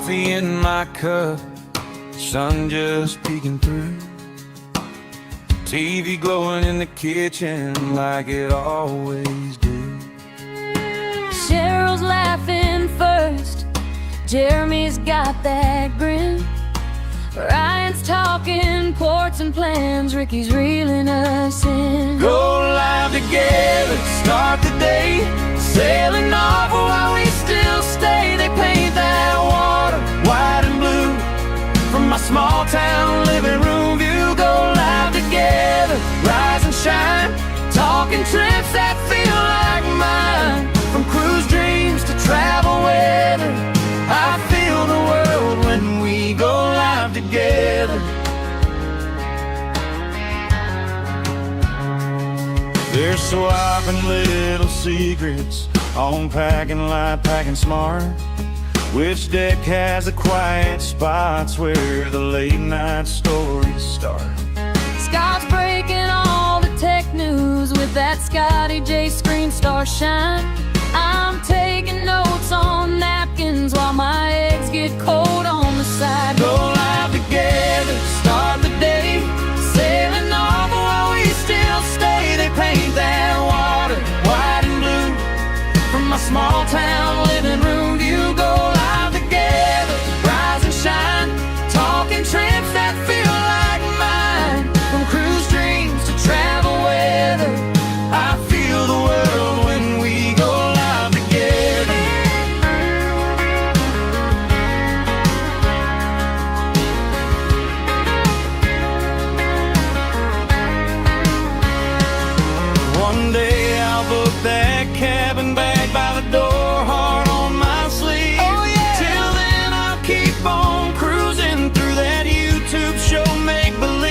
coffee in my cup, sun just peeking through, TV glowing in the kitchen like it always do. Cheryl's laughing first, Jeremy's got that grin, Ryan's talking ports and plans, Ricky's reeling us in. Go live together, start the day, sailing off while we still stay. They paint that water white and blue from my small town living room view. Go live together, rise and shine, talking trips that feel like mine. From cruise dreams to travel weather, I feel the world when we go live together. There's swapping little secrets on packing light, packing smart. Which deck has the quiet spots where the late night stories start? Scott's breaking all the tech news with that Scotty J screen star shine. I'm taking notes on napkins while my eggs get cold on the side. Go live together, start the day, sailing off while we still stay. They paint that water white and blue from my small town living room view. Go live together, rise and shine, talking trips that feel like mine. From cruise dreams to travel weather, I feel the world when we go live together. One day I'll book that cabin bag by the door, heart on my sleeve. Oh, yeah. Till then I'll keep on cruising through that YouTube show, make believe.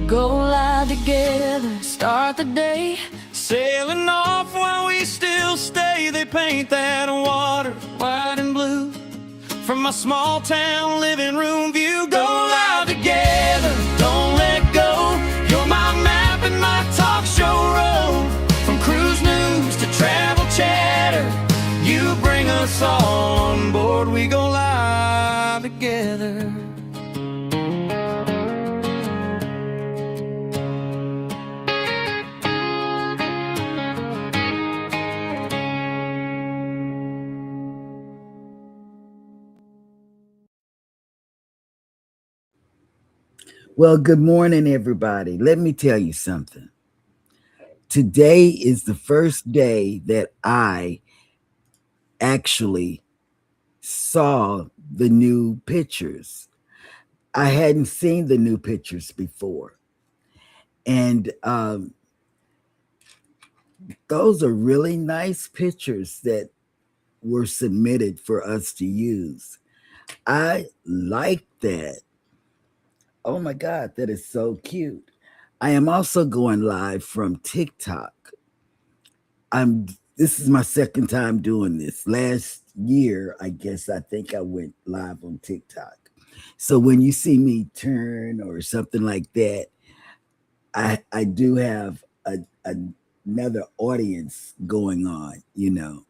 Go live together, start the day, Sailing off while we still stay. They paint that water white and blue from my small town living room view. Go live together, don't let go. You're my map and my talk show road. From cruise news to travel chatter, you bring us all on board. We go live together. Well, good morning, everybody. Let me tell you something. Today is the first day that I actually saw the new pictures. I hadn't seen the new pictures before. And those are really nice pictures that were submitted for us to use. I like that. Oh my God, that is so cute. I am also going live from TikTok. This is my second time doing this. Last year, I think I went live on TikTok. So when you see me turn or something like that, I do have another audience going on, you know.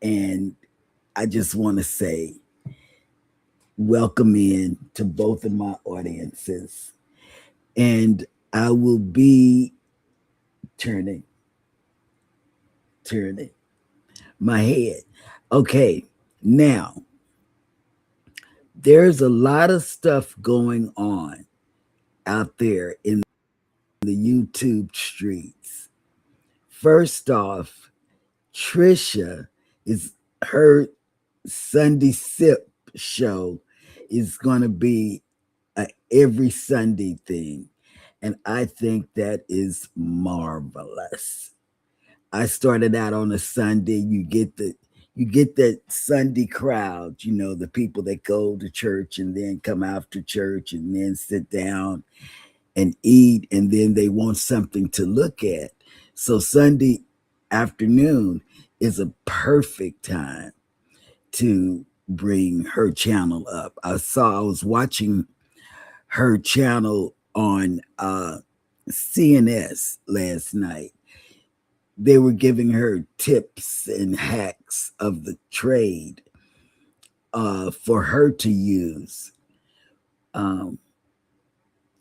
And I just want to say, welcome in to both of my audiences. And I will be turning my head. Okay, now, there's a lot of stuff going on out there in the YouTube streets. First off, Trisha her Sunday Sip show is going to be a every Sunday thing, and I think that is marvelous. I started out on a Sunday. You get that Sunday crowd, you know, the people that go to church and then come after church and then sit down and eat, and then they want something to look at. So Sunday afternoon is a perfect time to bring her channel up. I was watching her channel on CNS last night. they were giving her tips and hacks of the trade for her to use. Um,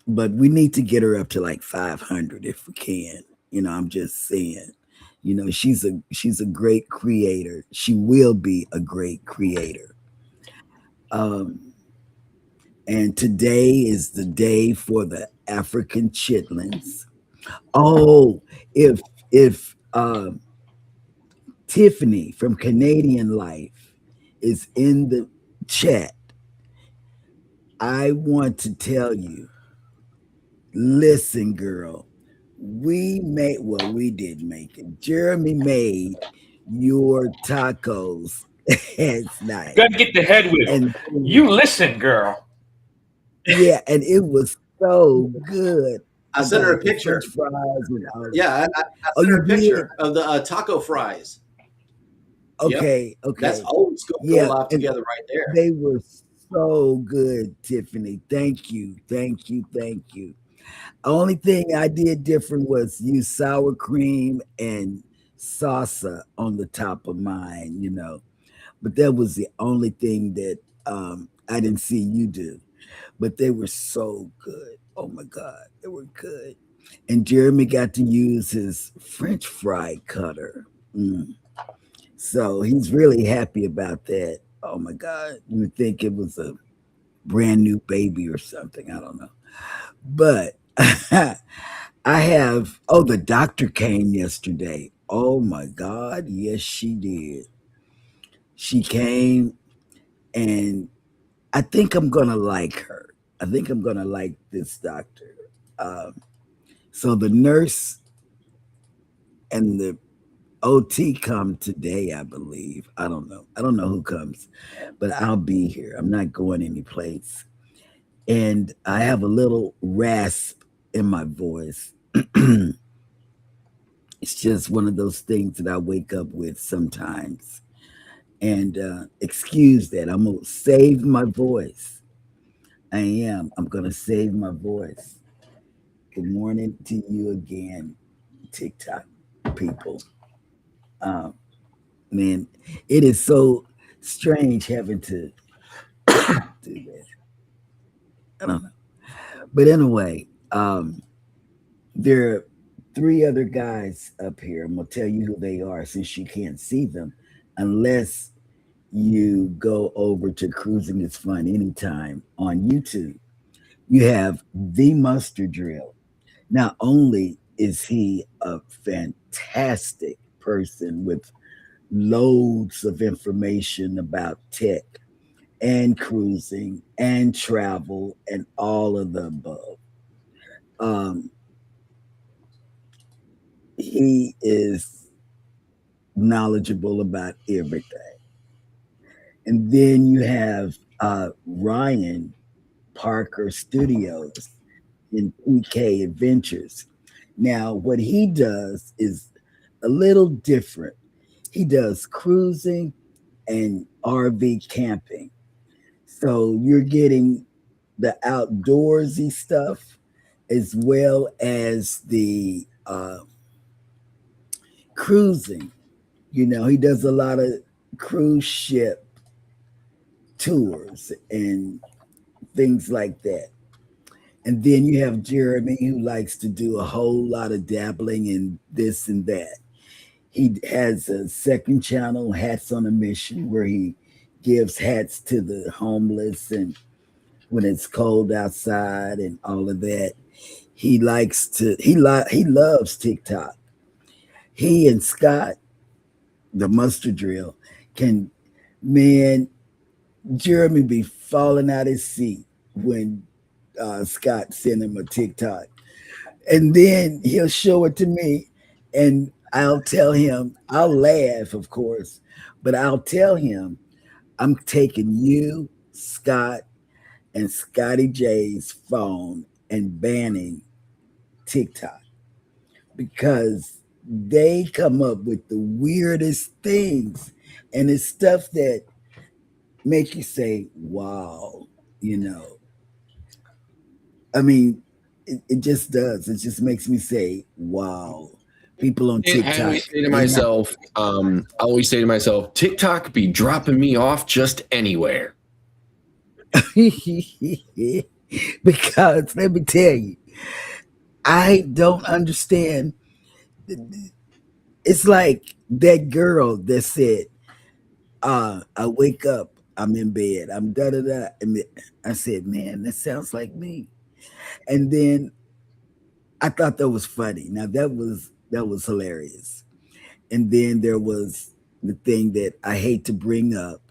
but we need to get her up to like 500 if we can. I'm just saying. She's a great creator. She will be a great creator. Um, and today is the day for the African chitlins. Oh, if Tiffany from Canadian Life is in the chat, I want to tell you, listen, girl, we did make it. Jeremy made your tacos last night. Gotta get the head wiggle. And You listen, girl. yeah, and it was so good. I I sent her got a the French picture. fries and all. Yeah, I Oh, sent you her a did? picture of the taco fries. Yep, Okay, that's okay. old school go Yeah, live and together right there. they were so good, Tiffany. Thank you, thank you, thank you. Only thing I did different was use sour cream and salsa on the top of mine. But that was the only thing that I didn't see you do. But they were so good. Oh my God, they were good. And Jeremy got to use his French fry cutter. Mm. So he's really happy about that. Oh my God, you would think it was a brand new baby or something. I don't know. But oh, the doctor came yesterday. Oh my God. Yes, she did. She came, and I think I'm going to like her. I think I'm going to like this doctor. Um, so the nurse and the OT come today, I believe. I don't know. I don't know who comes, but I'll be here. I'm not going anyplace. And I have a little rasp in my voice. It's just one of those things that I wake up with sometimes. And excuse that. I'm going to save my voice. I am. I'm going to save my voice. Good morning to you again, TikTok people. Um, man, it is so strange having to do that. I don't know. But anyway, there are three other guys up here. I'm going to tell you who they are since you can't see them unless you go over to Cruising is Fun Anytime on YouTube. You have the Mustard Drill. Not only is he a fantastic person with loads of information about tech and cruising and travel and all of the above, um, he is knowledgeable about everything. And then you have Ryan Parker Studios in PK Adventures. Now, what he does is a little different. He does cruising and RV camping. So you're getting the outdoorsy stuff as well as the cruising. He does a lot of cruise ship tours and things like that. And then you have Jeremy, who likes to do a whole lot of dabbling in this and that. He has a second channel, Hats on a Mission, where he gives hats to the homeless and when it's cold outside and all of that. He loves TikTok. He and Scott, the mustard drill, can man, Jeremy be falling out his seat when Scott sent him a TikTok. And then he'll show it to me and I'll tell him, I'll laugh, of course, but I'll tell him I'm taking you, Scott, and Scotty J's phone and banning TikTok because they come up with the weirdest things and it's stuff that make you say, wow, you know. I mean, it just does. It just makes me say, wow. people on And I TikTok. always say to myself, TikTok be dropping me off just anywhere. Because let me tell you, I don't understand. It's like that girl that said, I wake up, I'm in bed, I'm da da da. And I said, man, that sounds like me. And then I thought that was funny. Now that was hilarious. And then there was the thing that I hate to bring up,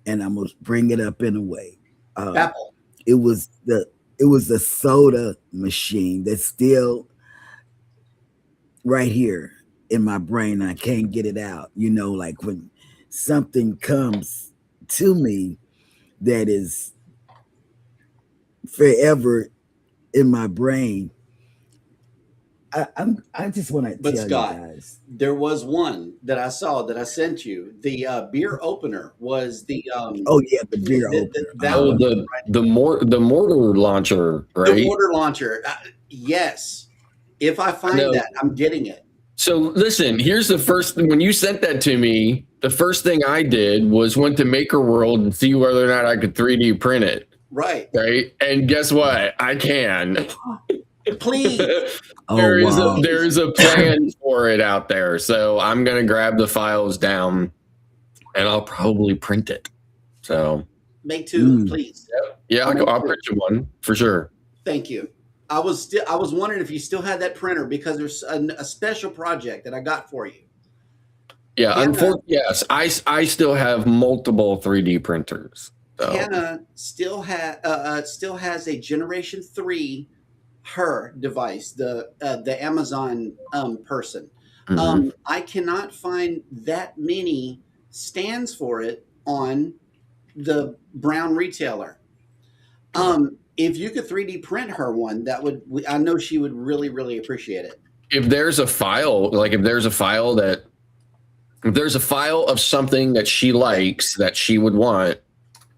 and I'm gonna bring it up anyway. Um, Apple. it was the soda machine that's still right here in my brain. I can't get it out. Like when something comes to me that is forever in my brain. I just want to But tell you Scott, guys. there was one that I saw that I sent you. The beer opener was Oh yeah, the beer opener. that was The mortar launcher, the right? mortar launcher. Yes, if I find No. that, I'm getting it. So listen, here's the first thing. When you sent that to me, the first thing I did was went to Maker World and see whether or not I could 3D print it. Right. Right. And guess what? I can. Please. There wow. is a plan for it out there. So I'm gonna grab the files down and I'll probably print it. So Make two, please. yeah, I'll print you one for sure. Thank you. I was wondering if you still had that printer because there's a special project that I got for you. Yeah, yes, I still have multiple 3D printers. So. Hannah still has a Generation 3 her device, the Amazon person. Mm-hmm. I cannot find that many stands for it on the Brown retailer. If you could 3D print her one, I know she would really, really appreciate it. If there's a file, if there's a file of something that she likes that she would want,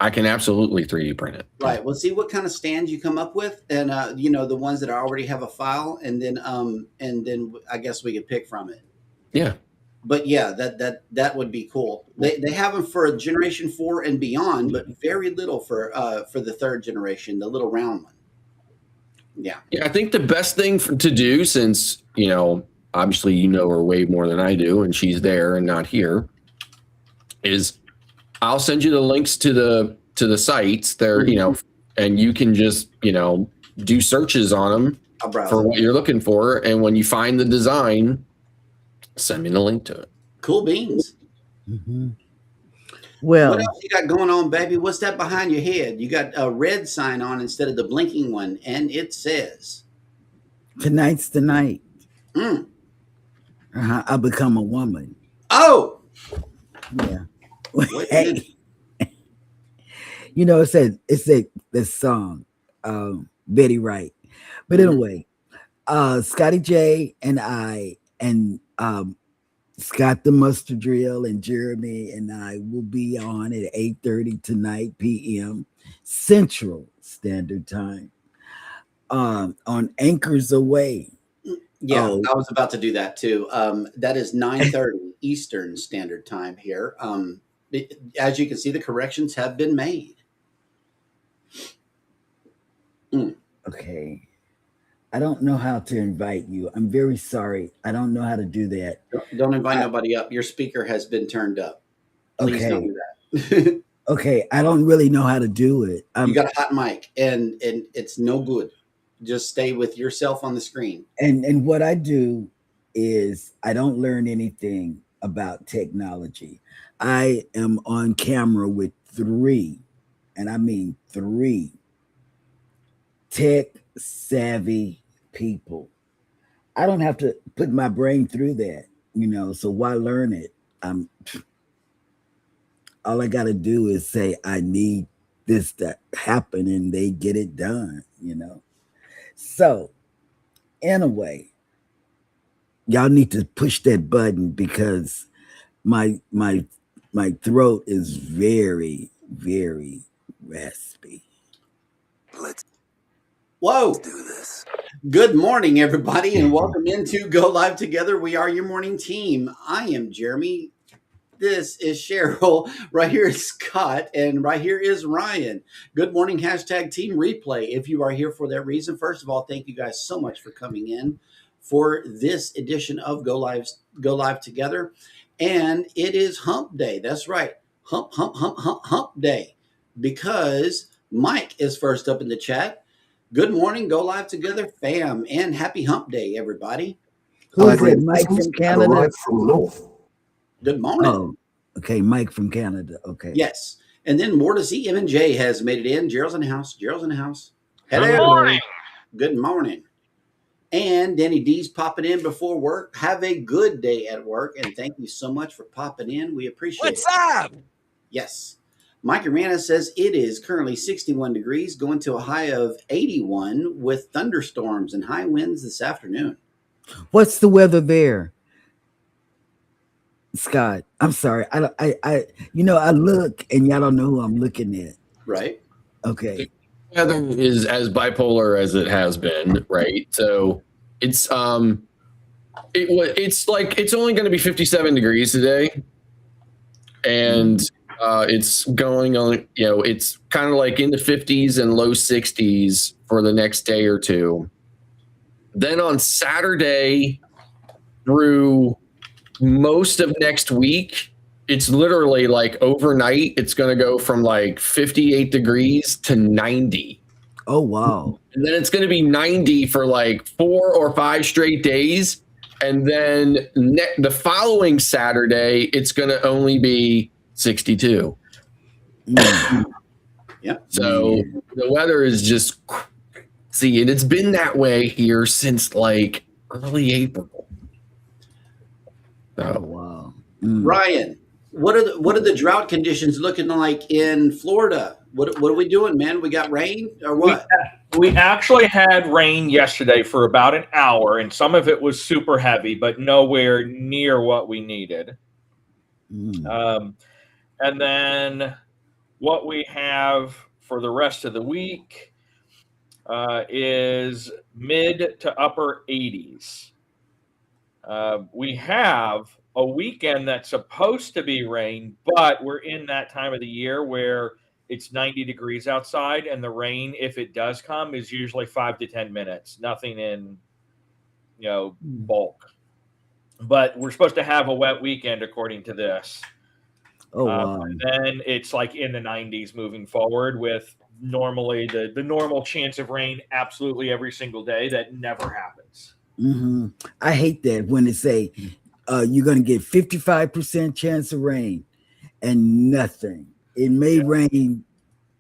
I can absolutely 3D print it. Right. Well, see what kind of stands you come up with, and the ones that already have a file, and then I guess we could pick from it. Yeah. But yeah, that would be cool. They have them for Generation 4 and beyond, but very little for the third generation, the little round one. Yeah. Yeah, I think the best thing to do, since obviously her way more than I do, and she's there and not here, is I'll send you the links to the sites there, and you can just do searches on them for what you're looking for, and when you find the design, send me the link to it. Cool beans. Mm-hmm. Well, what else you got going on, baby? What's that behind your head? You got a red sign on instead of the blinking one, and it says, "Tonight's the night. I become a woman." Oh, yeah. Hey. It's the song, Betty Wright. But anyway, Scotty J and I and Scott the Mustard Drill and Jeremy and I will be on at 8:30 tonight p.m. Central Standard Time on Anchors Away. Yeah, I was about to do that too. That is 9:30 Eastern Standard Time here. As you can see, the corrections have been made. Okay. I don't know how to invite you. I'm very sorry. I don't know how to do that. Don't invite nobody up. Your speaker has been turned up. Please don't do that. Okay. I don't really know how to do it. You got a hot mic and it's no good. Just stay with yourself on the screen. And what I do is I don't learn anything about technology. I am on camera with 3, and I mean 3 tech savvy people. I don't have to put my brain through that, so why learn it? All I got to do is say, I need this to happen, and they get it done, So anyway, y'all need to push that button because my throat is very, very raspy. Whoa. Let's do this. Good morning, everybody, and welcome into Go Live Together. We are your morning team. I am Jeremy. This is Cheryl. Right here is Scott, and right here is Ryan. Good morning, hashtag team replay. If you are here for that reason, first of all, thank you guys so much for coming in for this edition of Go Live Together. And it is hump day. That's right. Hump day. Because Mike is first up in the chat. Good morning, Go Live Together fam, and happy hump day, everybody. Who's it? Mike from Canada? From North. Good morning. Oh, okay. Mike from Canada. Okay. Yes. And then more to see. M&J has made it in. Gerald's in the house. Hello. Good morning. Good morning. And Danny D's popping in before work. Have a good day at work. And thank you so much for popping in. We appreciate it. What's up? Yes. Mike Arana says it is currently 61 degrees, going to a high of 81 with thunderstorms and high winds this afternoon. What's the weather there, Scott? I'm sorry. I look and y'all don't know who I'm looking at. Right. Okay. The weather is as bipolar as it has been, right? So it's it's only going to be 57 degrees today, and it's going on. It's kind of like in the 50s and low 60s for the next day or two. Then on Saturday through most of next week, it's literally like overnight. It's going to go from like 58 degrees to 90. Oh, wow. And then it's going to be 90 for like 4 or 5 straight days. And then the following Saturday, it's going to only be 62. Yeah. So the weather is just crazy. And it's been that way here since like early April. Oh, wow. Ryan, what are the drought conditions looking like in Florida? What are we doing, man? We got rain or what? We actually had rain yesterday for about an hour, and some of it was super heavy, but nowhere near what we needed. And then what we have for the rest of the week is mid to upper 80s. We have a weekend that's supposed to be rain, but we're in that time of the year where it's 90 degrees outside, and the rain, if it does come, is usually 5 to 10 minutes. Nothing in, bulk. But we're supposed to have a wet weekend according to this. Oh, wow. And then it's like in the 90s moving forward with normally the normal chance of rain absolutely every single day. That never happens. Mm-hmm. I hate that when they say you're going to get 55% chance of rain and nothing. It may rain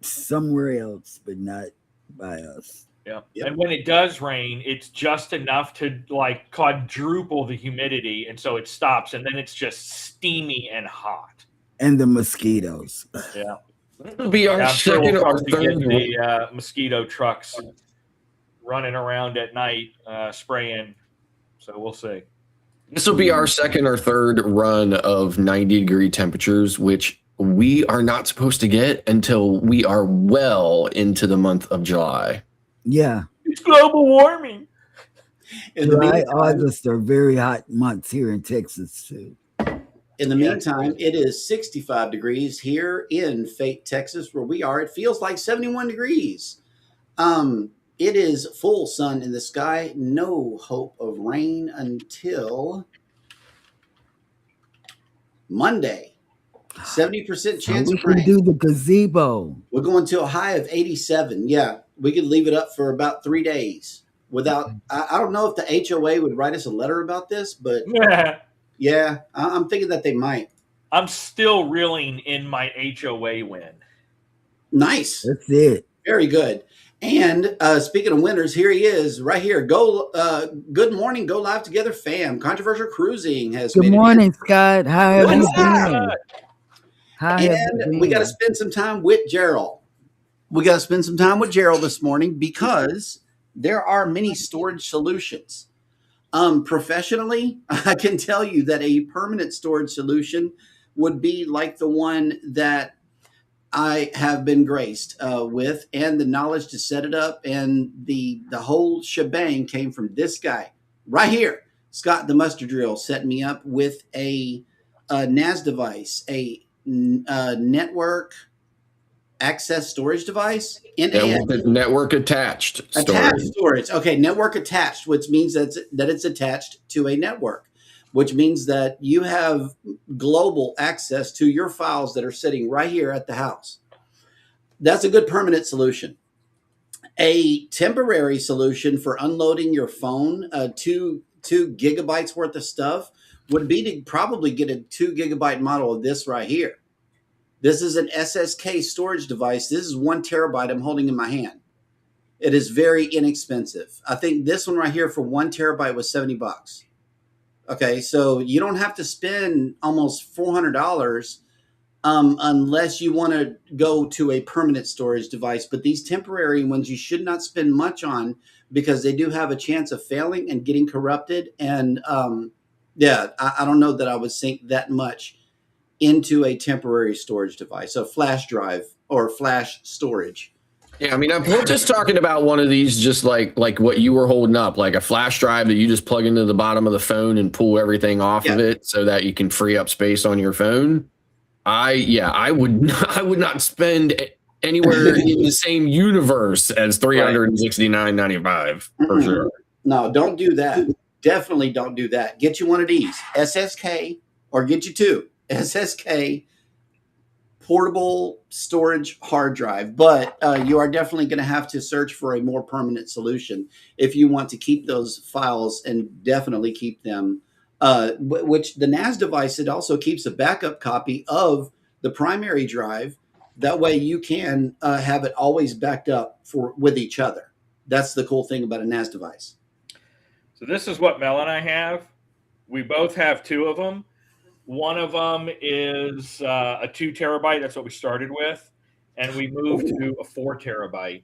somewhere else, but not by us. Yeah. Yep. And when it does rain, it's just enough to like quadruple the humidity. And so it stops. And then it's just steamy and hot. And the mosquitoes. Yeah. It'll be our I'm sure second we'll or start to third. get the mosquito trucks running around at night spraying. So we'll see. This will be our second or third run of 90-degree temperatures, which we are not supposed to get until we are well into the month of July. Yeah. It's global warming. July, August are very hot months here in Texas, too. In the meantime, it is 65 degrees here in Fate, Texas, where we are. It feels like 71 degrees. It is full sun in the sky. No hope of rain until Monday. 70% chance we of can rain. do the gazebo. We're going to a high of 87. Yeah, we could leave it up for about 3 days without. I don't know if the HOA would write us a letter about this, but yeah, I'm thinking that they might. I'm still reeling in my HOA win. Nice. That's it. Very good. And speaking of winners, here he is right here. Good morning, Go Live Together fam. Controversial Cruising has Good made morning, Scott. How have you been? And we got to spend some time with Gerald. We got to spend some time with Gerald this morning because there are many storage solutions. Professionally, I can tell you that a permanent storage solution would be like the one that I have been graced with, and the knowledge to set it up, and the whole shebang came from this guy right here, Scott the Mustard Drill, set me up with a NAS device, a network access storage device, network attached storage. Okay, network attached, which means that it's attached to a network, which means that you have global access to your files that are sitting right here at the house. That's a good permanent solution. A temporary solution for unloading your phone, 2 gigabytes worth of stuff, would be to probably get a 2 gigabyte model of this right here. This is an SSK storage device. This is 1 terabyte I'm holding in my hand. It is very inexpensive. I think this one right here for 1 terabyte was $70. Okay, so you don't have to spend almost $400 unless you want to go to a permanent storage device. But these temporary ones you should not spend much on, because they do have a chance of failing and getting corrupted. And I don't know that I would sink that much into a temporary storage device, a flash drive or flash storage. Yeah, I mean, we're just talking about one of these, just like what you were holding up, like a flash drive that you just plug into the bottom of the phone and pull everything off of it so that you can free up space on your phone. I would not spend anywhere in the same universe as $369.95 for sure. No, don't do that. Definitely don't do that. Get you one of these SSK, or get you 2 SSK portable storage hard drive. But you are definitely going to have to search for a more permanent solution if you want to keep those files and definitely keep them. Which the NAS device, it also keeps a backup copy of the primary drive. That way you can have it always backed up with each other. That's the cool thing about a NAS device. So this is what Mel and I have. We both have 2 of them. One of them is a 2 terabyte. That's what we started with. And we moved to a 4 terabyte.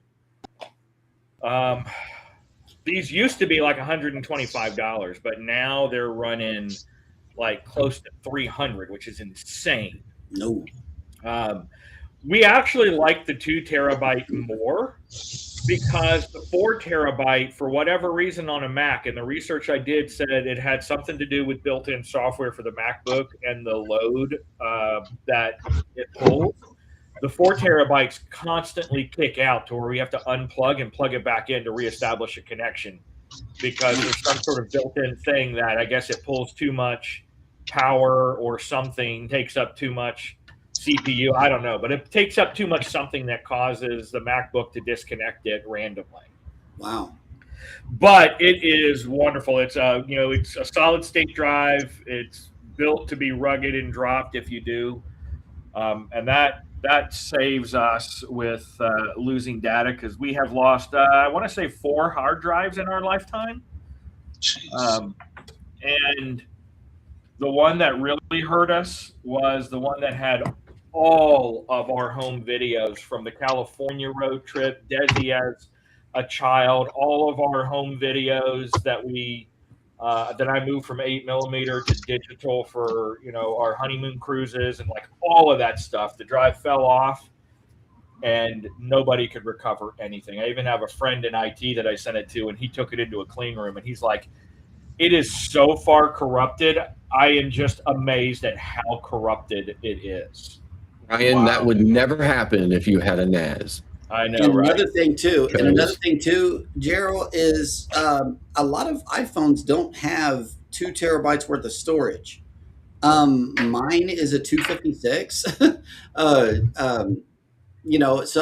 These used to be like $125, but now they're running like close to $300, which is insane. No. We actually like the 2 terabyte more, because the 4 terabyte, for whatever reason on a Mac, and the research I did said it had something to do with built-in software for the MacBook and the load that it pulls. The 4 terabytes constantly kick out to where we have to unplug and plug it back in to reestablish a connection, because there's some sort of built-in thing that I guess it pulls too much power or something, takes up too much CPU. I don't know, but it takes up too much something that causes the MacBook to disconnect it randomly. Wow. But it is wonderful. It's it's a solid state drive. It's built to be rugged and dropped if you do. And that saves us with losing data, because we have lost, I want to say 4 hard drives in our lifetime. And the one that really hurt us was the one that had all of our home videos from the California road trip, Desi as a child, all of our home videos that I moved from 8mm to digital for, our honeymoon cruises and like all of that stuff. The drive fell off and nobody could recover anything. I even have a friend in IT that I sent it to, and he took it into a clean room and he's like, it is so far corrupted. I am just amazed at how corrupted it is. Ryan, that would never happen if you had a NAS. I know, and right? Another thing too, Gerald, is a lot of iPhones don't have 2 terabytes worth of storage. Mine is a 256. So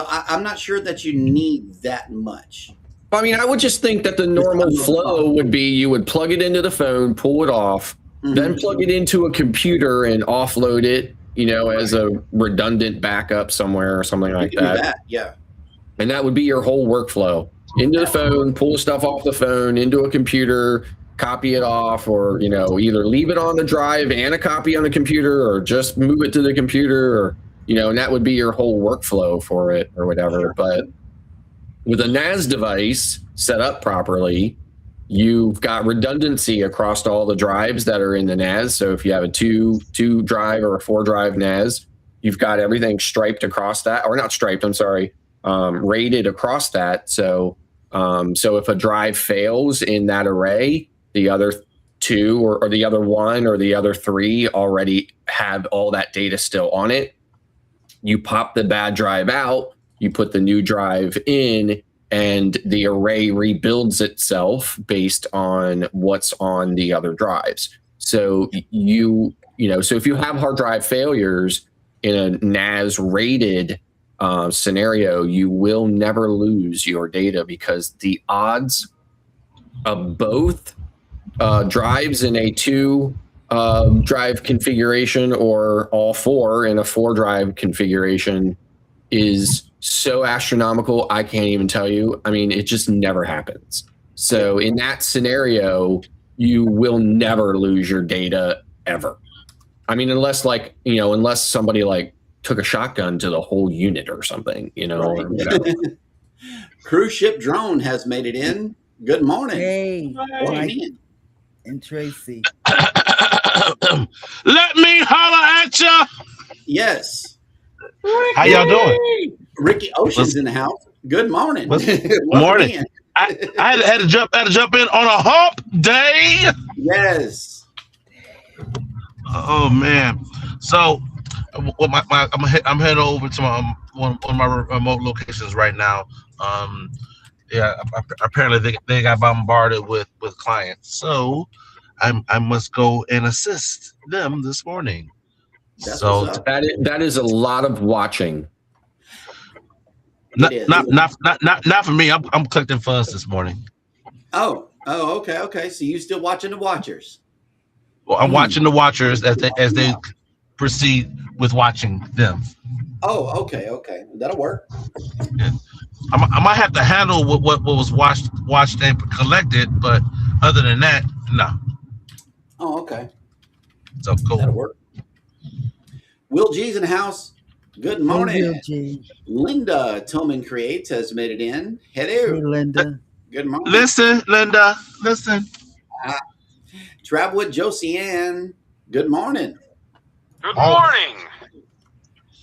I'm not sure that you need that much. I mean, I would just think that the normal flow would be you would plug it into the phone, pull it off, then plug it into a computer and offload it, as a redundant backup somewhere or something like that. Yeah. And that would be your whole workflow. Into the phone, pull stuff off the phone, into a computer, copy it off, or, either leave it on the drive and a copy on the computer, or just move it to the computer, or, and that would be your whole workflow for it or whatever. But with a NAS device set up properly, you've got redundancy across all the drives that are in the NAS. So if you have a 2 drive or a 4 drive NAS, you've got everything striped across that, or not striped, I'm sorry, rated across that. So if a drive fails in that array, the other two or the other one or the other three already have all that data still on it. You pop the bad drive out, you put the new drive in, and the array rebuilds itself based on what's on the other drives. So so if you have hard drive failures in a NAS rated scenario, you will never lose your data, because the odds of both drives in a 2 drive configuration or all 4 in a 4 drive configuration is so astronomical. I can't even tell you. I mean, it just never happens. So in that scenario, you will never lose your data ever. I mean, unless somebody like took a shotgun to the whole unit or something, Right. or whatever. Cruise ship drone has made it in. Good morning. Hey, Welcome Mike in. and Tracy. Let me holler at ya. Yes. How y'all doing? Ricky Ocean's in the house. Good morning. Good Welcome morning. in. I had to jump in on a hump day. Yes. Oh man. So, I'm heading over to one of my remote locations right now. Apparently they got bombarded with clients, so I must go and assist them this morning. That's So what's up. That is a lot of watching. not It is. not for me. I'm collecting funds this morning. Oh, okay. So you still watching the Watchers? Well, I'm watching the watchers as they proceed with watching them. Oh, okay. That'll work. Yeah. I might have to handle what was watched and collected, but other than that, no. Oh, okay. So That'll cool. work. Will G's in the house. Good Hey, morning. Will G. Linda Tillman Creates has made it in. Hey, Hello. Linda. Good morning. Listen, Linda. Listen. Travel with Josie Ann. Good morning. Good morning.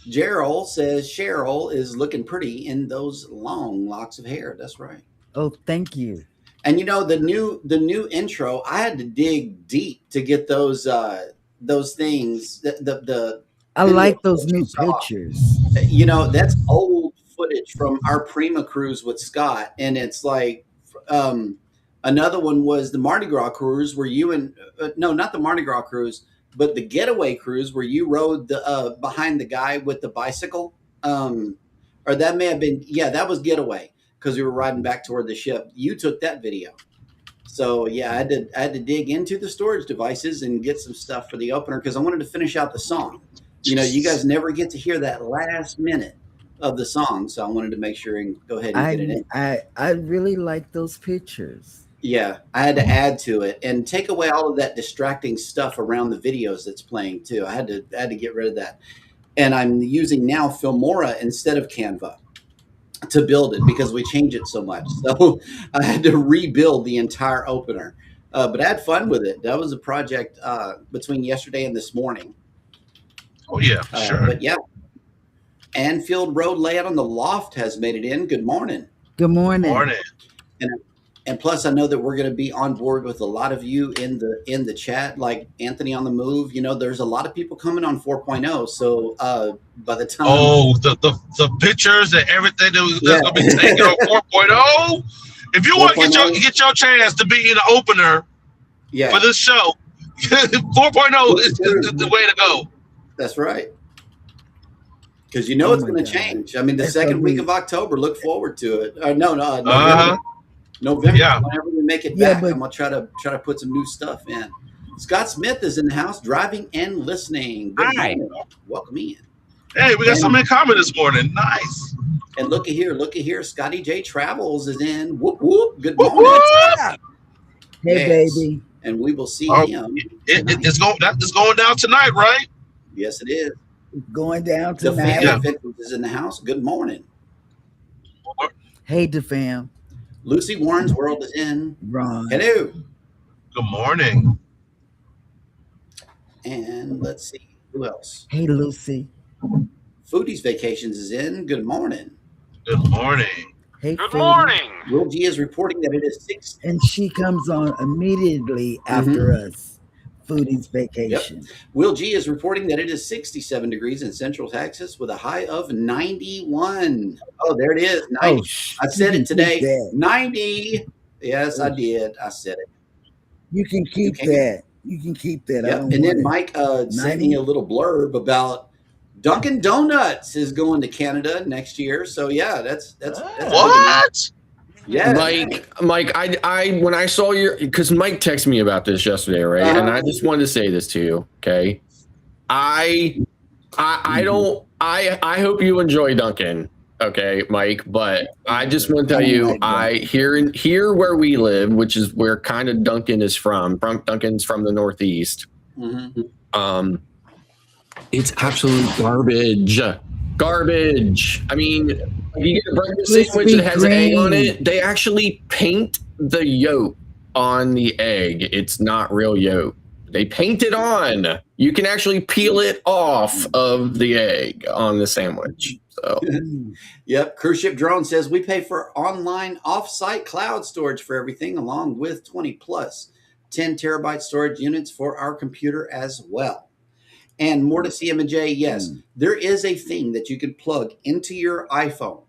Gerald says Cheryl is looking pretty in those long locks of hair. That's right. Oh, thank you. And the new intro, I had to dig deep to get those things. I video like those new you saw. pictures. That's old footage from our Prima cruise with Scott, and it's like another one was the Mardi Gras cruise where you and no, not the Mardi Gras cruise, but the getaway cruise where you rode the behind the guy with the bicycle, or that may have been, that was getaway because we were riding back toward the ship. You took that video. So yeah, I had to dig into the storage devices and get some stuff for the opener because I wanted to finish out the song. You guys never get to hear that last minute of the song, so I wanted to make sure and go ahead and get it in. I really like those pictures. Yeah, I had to add to it and take away all of that distracting stuff around the videos that's playing too. I had to get rid of that, and I'm using now Filmora instead of Canva to build it because we change it so much. So I had to rebuild the entire opener, but I had fun with it. That was a project between yesterday and this morning. Oh yeah, sure. But yeah, Anfield Road layout on the loft has made it in. Good morning. Good morning. Morning. And plus, I know that we're going to be on board with a lot of you in the chat, like Anthony on the Move. There's a lot of people coming on 4.0. So by the time the pictures and everything that's going to be taken on 4.0. If you want to get your chance to be in the opener for this show, 4.0 is the way to go. That's right. Because it's going to change. I mean, the second week of October, look forward to it. November. November, whenever we make it back, I'm gonna try to put some new stuff in. Scott Smith is in the house, driving and listening. Good morning. Welcome in. Hey, we got something in common this morning. Nice. And look at here. Scotty J Travels is in. Whoop whoop. Good morning. Whoop. Hey, baby. And we will see him. It's going down tonight, right? Yes, it is. Going down tonight. DeFam is in the house. Good morning. Hey, DeFam. Lucy Warren's World is in. Ron. Hello. Good morning. And let's see who else. Hey, Lucy. Foodies Vacations is in. Good morning. Good morning. Hey, Good Foodie. morning. Will G is reporting that it is 6. And she comes on immediately after us. Foodie's Vacation. Yep. Will G is reporting that it is 67 degrees in Central Texas with a high of 91. Oh, there it is. 90. Oh, I said it today. that. 90. Yes, I did. I said it. You can keep that. You can keep that. Yep. And then Mike sent me a little blurb about Dunkin' Donuts is going to Canada next year. So yeah, that's what? Yeah, Mike, I when I saw because Mike texted me about this yesterday, right? And I just wanted to say this to you, okay? I hope you enjoy Duncan, okay, Mike. But I just want to tell you, here where we live, which is where kind of Duncan is from. Duncan's from the Northeast. It's absolute garbage. Garbage. I mean, you get a breakfast sandwich that has egg on it. They actually paint the yolk on the egg. It's not real yolk. They paint it on. You can actually peel it off of the egg on the sandwich. So, yep. Cruise Ship Drone says we pay for online off-site cloud storage for everything, along with 20 plus 10 terabyte storage units for our computer as well. And more to CM&J, yes, there is a thing that you could plug into your iPhone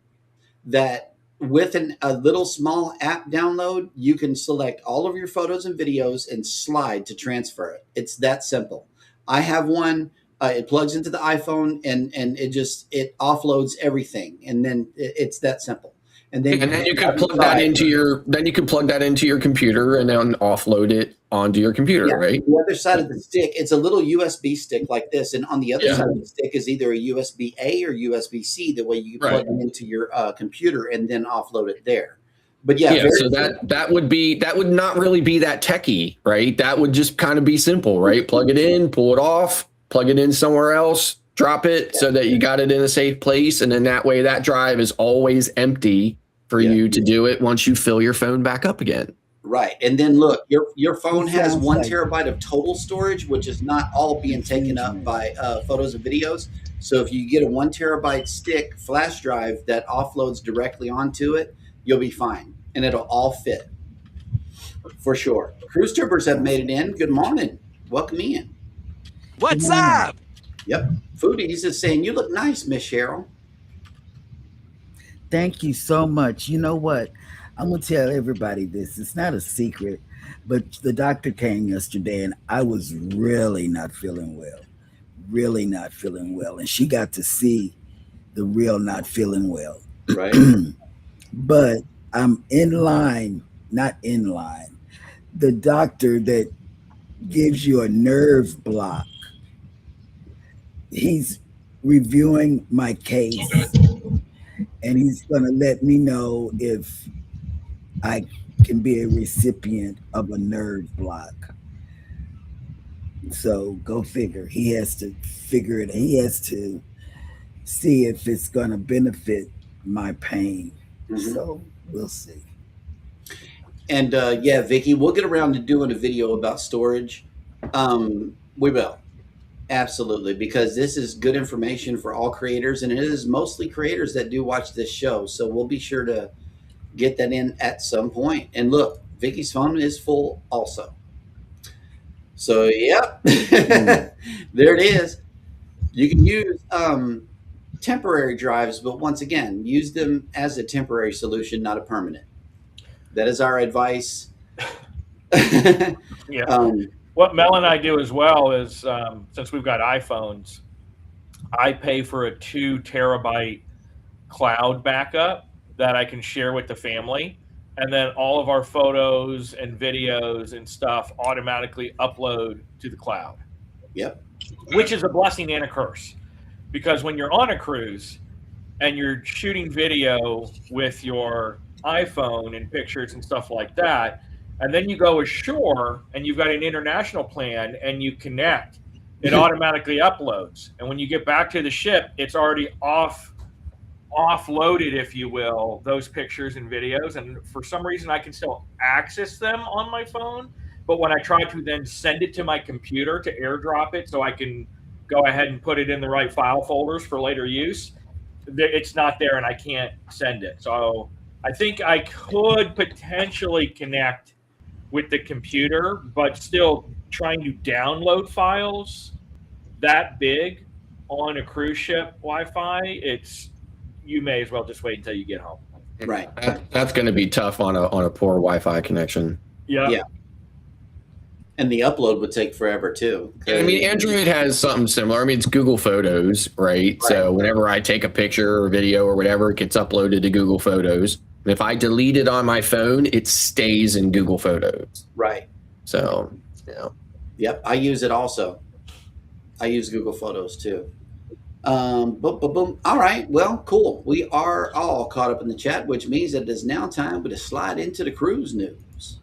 that with a little small app download, you can select all of your photos and videos and slide to transfer it. It's that simple. I have one. It plugs into the iPhone and it offloads everything. And then it's that simple. And then you can plug that into your computer and then offload it onto your computer, right? The other side of the stick, it's a little USB stick like this, and on the other side of the stick is either a USB A or USB C. The way you plug it into your computer and then offload it there. But so that would not really be that techie, right? That would just kind of be simple, right? Plug it in, pull it off, plug it in somewhere else, drop it so that you got it in a safe place, and then that way that drive is always empty for you to do it once you fill your phone back up again. Right. And then look, your phone has 1 terabyte of total storage, which is not all being taken up by photos and videos. So if you get a 1 terabyte stick flash drive that offloads directly onto it, you'll be fine. And it'll all fit for sure. Cruise Troopers have made it in. Good morning. Welcome in. What's up? Yep. Foodies is saying, you look nice, Miss Cheryl. Thank you so much. You know what? I'm going to tell everybody this. It's not a secret, but the doctor came yesterday and I was really not feeling well. Really not feeling well. And she got to see the real not feeling well. Right. But I'm not in line. The doctor that gives you a nerve block, he's reviewing my case and he's going to let me know if I can be a recipient of a nerve block. So go figure. He has to figure it. He has to see if it's going to benefit my pain. So we'll see. And Vicky, we'll get around to doing a video about storage. We will. Absolutely, because this is good information for all creators, and it is mostly creators that do watch this show. So we'll be sure to get that in at some point. And look, Vicky's phone is full also. So, yep, there it is. You can use temporary drives, but once again, use them as a temporary solution, not a permanent. That is our advice. What Mel and I do as well is, since we've got iPhones, I pay for a 2 terabyte cloud backup that I can share with the family. And then all of our photos and videos and stuff automatically upload to the cloud. Yep. Which is a blessing and a curse. Because when you're on a cruise and you're shooting video with your iPhone and pictures and stuff like that, and then you go ashore and you've got an international plan and you connect, it automatically uploads. And when you get back to the ship, it's already offloaded, if you will, those pictures and videos. And for some reason, I can still access them on my phone. But when I try to then send it to my computer to airdrop it so I can go ahead and put it in the right file folders for later use, it's not there and I can't send it. So I think I could potentially connect with the computer, but still trying to download files that big on a cruise ship Wi-Fi, you may as well just wait until you get home. Right. That's going to be tough on a poor Wi-Fi connection. Yeah. And the upload would take forever too. I mean, Android has something similar. I mean, it's Google Photos, right? So whenever I take a picture or video or whatever, it gets uploaded to Google Photos. And if I delete it on my phone, it stays in Google Photos. Right. So, Yep. I use it also. I use Google Photos too. Boom, boom, boom. All right. Well, cool. We are all caught up in the chat, which means that it is now time to slide into the cruise news.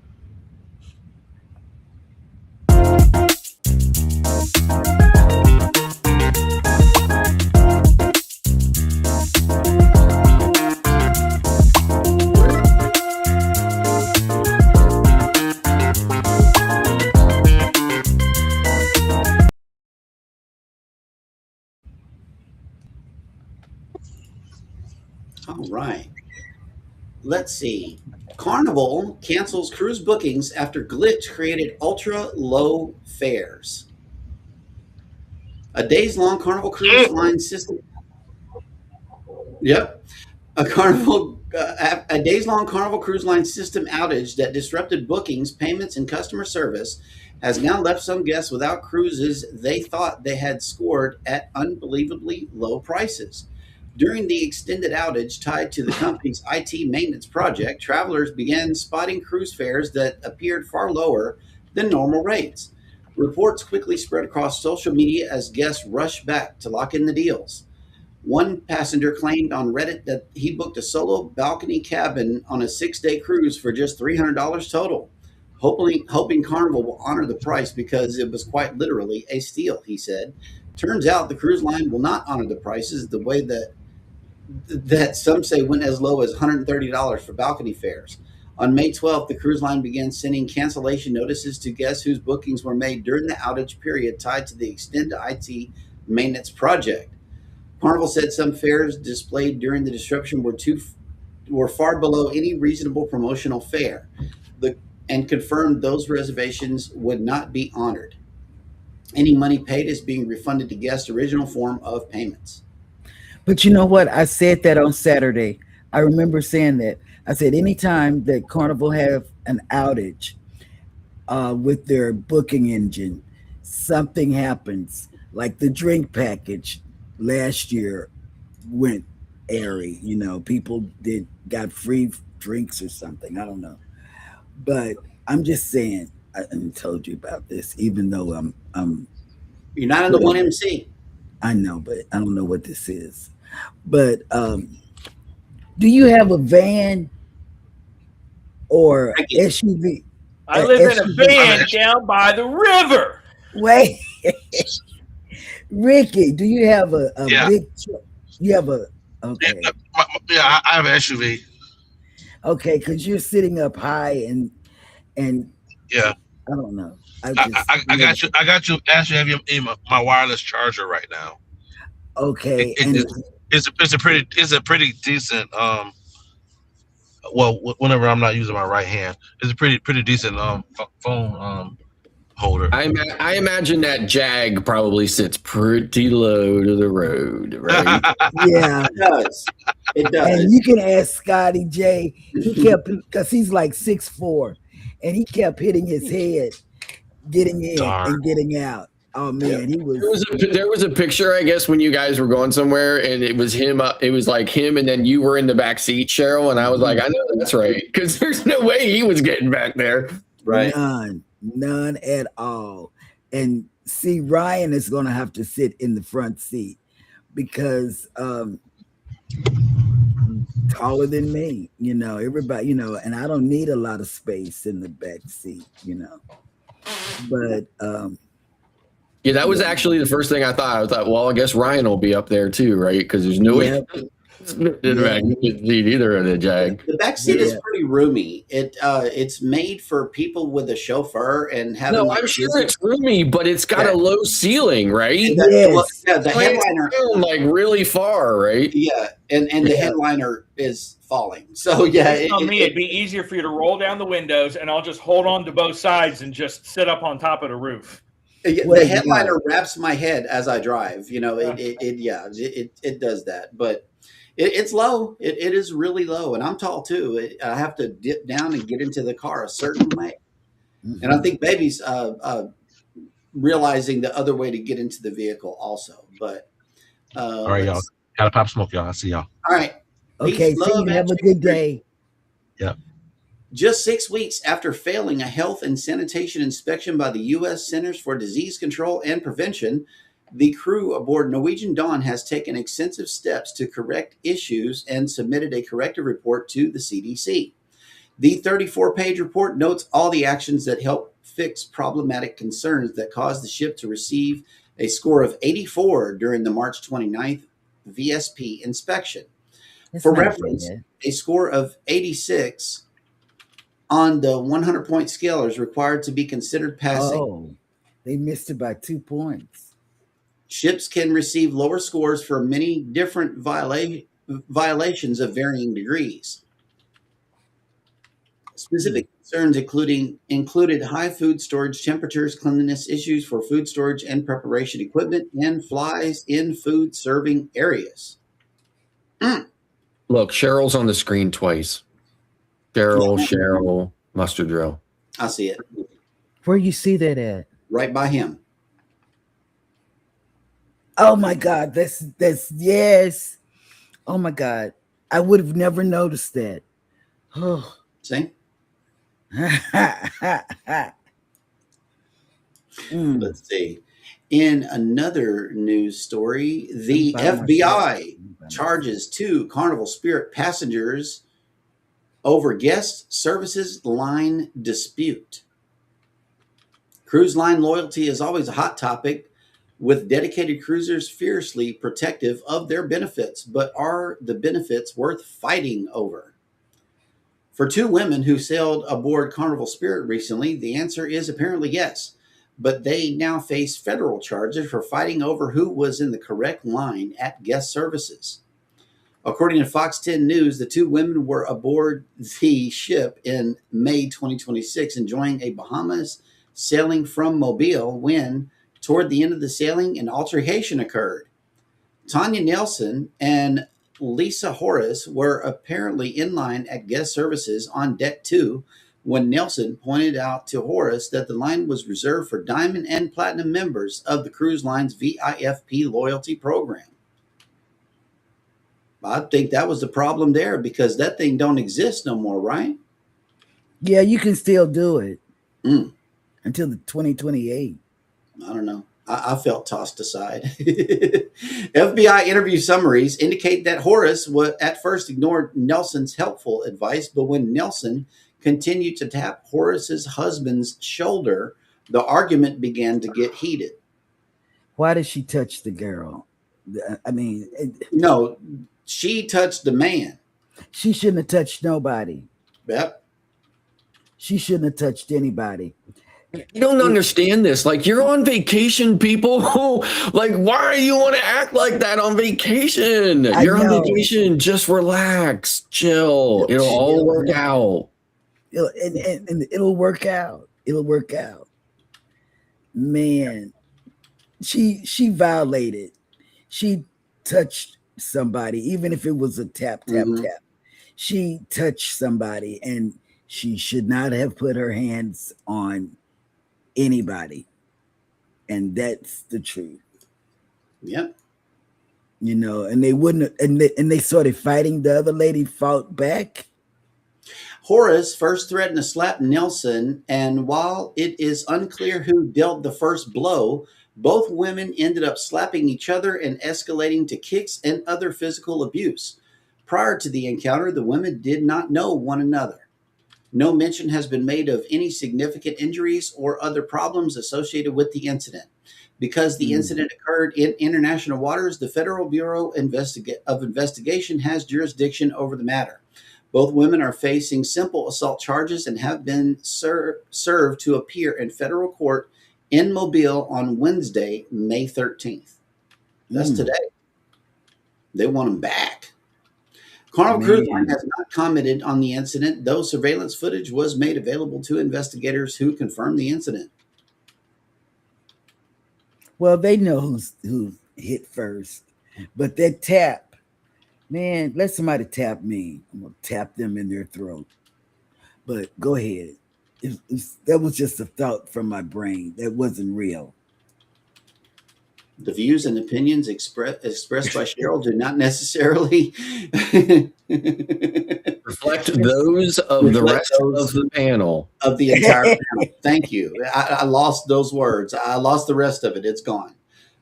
All right. Let's see. Carnival cancels cruise bookings after glitch created ultra low fares. A days-long Carnival cruise line system. Yep. A days-long Carnival cruise line system outage that disrupted bookings, payments, and customer service has now left some guests without cruises they thought they had scored at unbelievably low prices. During the extended outage tied to the company's IT maintenance project, travelers began spotting cruise fares that appeared far lower than normal rates. Reports quickly spread across social media as guests rushed back to lock in the deals. One passenger claimed on Reddit that he booked a solo balcony cabin on a 6-day cruise for just $300 total, hoping Carnival will honor the price because it was quite literally a steal, he said. Turns out the cruise line will not honor the prices the way that some say went as low as $130 for balcony fares. On May 12th, the cruise line began sending cancellation notices to guests whose bookings were made during the outage period tied to the extended IT maintenance project. Carnival said some fares displayed during the disruption were far below any reasonable promotional fare, and confirmed those reservations would not be honored. Any money paid is being refunded to guests' original form of payments. But you know what? I said that on Saturday. I remember saying that. I said anytime that Carnival have an outage with their booking engine, something happens. Like the drink package last year went airy. You know, people got free drinks or something. I don't know. But I'm just saying, I told you about this, even though You're not in the 1MC. I know, but I don't know what this is. But do you have a van or SUV? I live in a van down by the river. Wait, Ricky, do you have a big truck? You have a okay. Yeah, I have an SUV. Okay, because you're sitting up high and yeah, I don't know. I got you. I got you. Actually, have my wireless charger right now. Okay, it's a pretty decent. Well, whenever I'm not using my right hand, it's a pretty decent phone holder. I imagine that Jag probably sits pretty low to the road, right? Yeah, it does. It does. And you can ask Scotty J. He kept, because he's like 6'4", and he kept hitting his head, getting in and getting out. Oh man, he was. There was a picture, I guess, when you guys were going somewhere, and it was him. It was like him, and then you were in the back seat, Cheryl. And I was like, I know that's right, because there's no way he was getting back there. Right. None at all. And see, Ryan is going to have to sit in the front seat because taller than me, you know, everybody, you know, and I don't need a lot of space in the back seat, you know. But yeah, that was actually the first thing I thought. I thought, well, I guess Ryan will be up there too, right? Because there's no way. Didn't matter. You couldn't see either of the Jag. The back seat is pretty roomy. It's made for people with a chauffeur and having. No, like I'm sure it's roomy, but it's got a low ceiling, right? Yes. The headliner, like really far, right? yeah, and the headliner is falling. So yeah, it'd be easier for you to roll down the windows, and I'll just hold on to both sides and just sit up on top of the roof. The headliner wraps my head as I drive. You know, it does that, but. It's low. It is really low, and I'm tall too. I have to dip down and get into the car a certain way, and I think baby's realizing the other way to get into the vehicle also. But all right, y'all, gotta pop smoke, y'all. I see y'all. All right. Okay. Peace, See you. Have a good day. Yeah. Just 6 weeks after failing a health and sanitation inspection by the U.S. Centers for Disease Control and Prevention, the crew aboard Norwegian Dawn has taken extensive steps to correct issues and submitted a corrective report to the CDC. The 34-page report notes all the actions that help fix problematic concerns that caused the ship to receive a score of 84 during the March 29th VSP inspection. For reference, a score of 86 on the 100-point scale is required to be considered passing. Oh, they missed it by 2 points. Ships can receive lower scores for many different violations of varying degrees. Specific concerns included high food storage temperatures, cleanliness issues for food storage and preparation equipment, and flies in food serving areas. Look, Cheryl's on the screen twice. Cheryl, mustard drill. I see it. Where you see that at? Right by him. Oh my God, that's yes. Oh my God, I would have never noticed that. Oh, see. Let's see. In another news story, the FBI charges 2 Carnival Spirit passengers over guest services line dispute. Cruise line loyalty is always a hot topic, with dedicated cruisers fiercely protective of their benefits. But are the benefits worth fighting over? For 2 women who sailed aboard Carnival Spirit recently, the answer is apparently yes. But they now face federal charges for fighting over who was in the correct line at guest services. According to Fox 10 News, the 2 women were aboard the ship in May 2026, enjoying a Bahamas sailing from Mobile when, toward the end of the sailing, an altercation occurred. Tanya Nelson and Lisa Horace were apparently in line at guest services on deck 2 when Nelson pointed out to Horace that the line was reserved for Diamond and Platinum members of the cruise line's VIFP loyalty program. I think that was the problem there, because that thing don't exist no more, right? Yeah, you can still do it until the 2028. I don't know. I felt tossed aside. FBI interview summaries indicate that Horace at first ignored Nelson's helpful advice, but when Nelson continued to tap Horace's husband's shoulder, the argument began to get heated. Why did she touch the girl? I mean, no, she touched the man. She shouldn't have touched nobody. Yep. She shouldn't have touched anybody. You don't understand this. Like, you're on vacation, people. Like, why do you want to act like that on vacation? You're on vacation. Just relax, chill. It'll all work out. It'll work out. It'll work out. Man, she violated. She touched somebody, even if it was a tap. She touched somebody, and she should not have put her hands on anybody. And that's the truth. Yep. You know, and they wouldn't, and they started fighting. The other lady fought back. Horace first threatened to slap Nelson, and while it is unclear who dealt the first blow, both women ended up slapping each other and escalating to kicks and other physical abuse. Prior to the encounter, the women did not know one another. No mention has been made of any significant injuries or other problems associated with the incident. Because the incident occurred in international waters, the Federal Bureau of Investigation has jurisdiction over the matter. Both women are facing simple assault charges and have been served to appear in federal court in Mobile on Wednesday, May 13th. That's today. They want them back. Carnival Cruise Line has not commented on the incident, though surveillance footage was made available to investigators who confirmed the incident. Well, they know who hit first, but that tap, man, let somebody tap me. I'm gonna tap them in their throat. But go ahead. That was just a thought from my brain. That wasn't real. The views and opinions expressed by Cheryl do not necessarily reflect those of the rest of the panel. Of the entire panel. Thank you. I lost those words. I lost the rest of it. It's gone.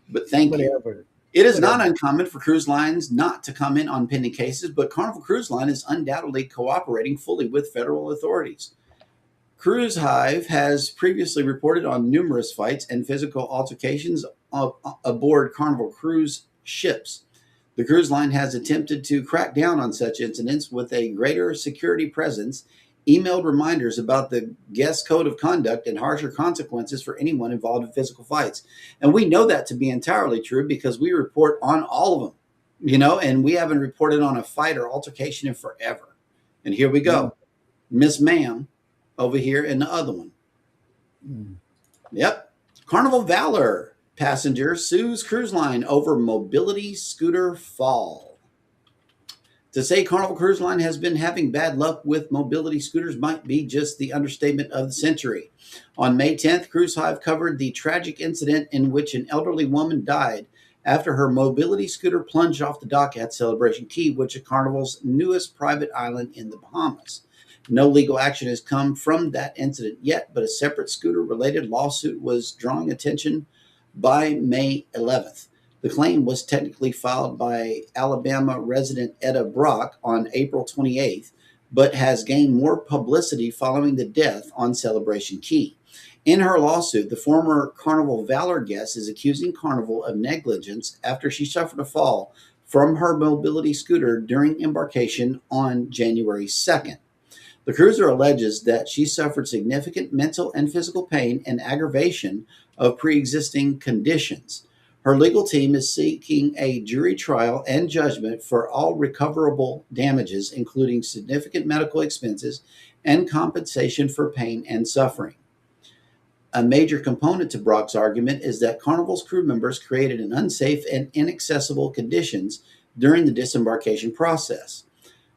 But thank you. It is not uncommon for cruise lines not to comment on pending cases, but Carnival Cruise Line is undoubtedly cooperating fully with federal authorities. Cruise Hive has previously reported on numerous fights and physical altercations aboard Carnival cruise ships. The cruise line has attempted to crack down on such incidents with a greater security presence, emailed reminders about the guest code of conduct, and harsher consequences for anyone involved in physical fights. And we know that to be entirely true because we report on all of them, and we haven't reported on a fight or altercation in forever. And here we go. Miss Ma'am over here in the other one. Yep. Carnival Valor passenger sues cruise line over mobility scooter fall. To say Carnival Cruise Line has been having bad luck with mobility scooters might be just the understatement of the century. On May 10th, Cruise Hive covered the tragic incident in which an elderly woman died after her mobility scooter plunged off the dock at Celebration Key, which is Carnival's newest private island in the Bahamas. No legal action has come from that incident yet, but a separate scooter-related lawsuit was drawing attention by May 11th. The claim was technically filed by Alabama resident Etta Brock on April 28th, but has gained more publicity following the death on Celebration Key. In her lawsuit, the former Carnival Valor guest is accusing Carnival of negligence after she suffered a fall from her mobility scooter during embarkation on January 2nd. The cruiser alleges that she suffered significant mental and physical pain and aggravation of pre-existing conditions. Her legal team is seeking a jury trial and judgment for all recoverable damages, including significant medical expenses and compensation for pain and suffering. A major component to Brock's argument is that Carnival's crew members created an unsafe and inaccessible conditions during the disembarkation process.